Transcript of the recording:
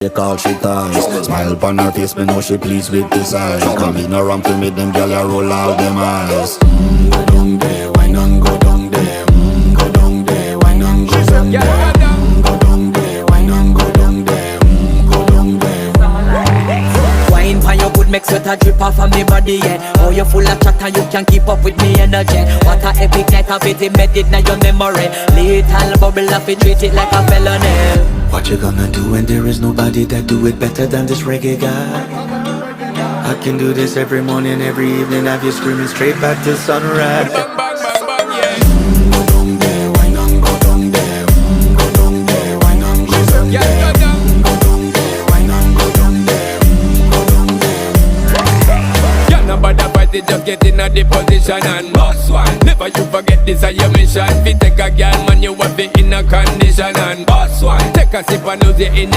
They call she ties. Smile upon her face, me know she pleased with this eyes. Come in around to me, them gyal a roll out them eyes. Go down there, why not go down there? Go down there, why not go down there? Go down there, why not go down there? Go down there. Wine pan your good, make sweat a drip off of me body, yeah. Oh, you full of chatter, you can keep up with me energy. What a epic night of it, embedded in your memory. Little bubble of it, treat it like a felony. What you gonna do when there is nobody that do it better than this reggae guy? I can do this every morning, every evening, have you screaming straight back to sunrise. Bang, bang, bang, bang, yeah. Go down there, why not go down there? Go down there, why not go down Yeah, there? go down. Go down there, why not go down there? Go down there. Yeah, nobody fight it, just get in a the position and boss one. Never you forget this is your mission. Fi take a girl, man, you have it in a condition and boss one. Take a sip and lose it in the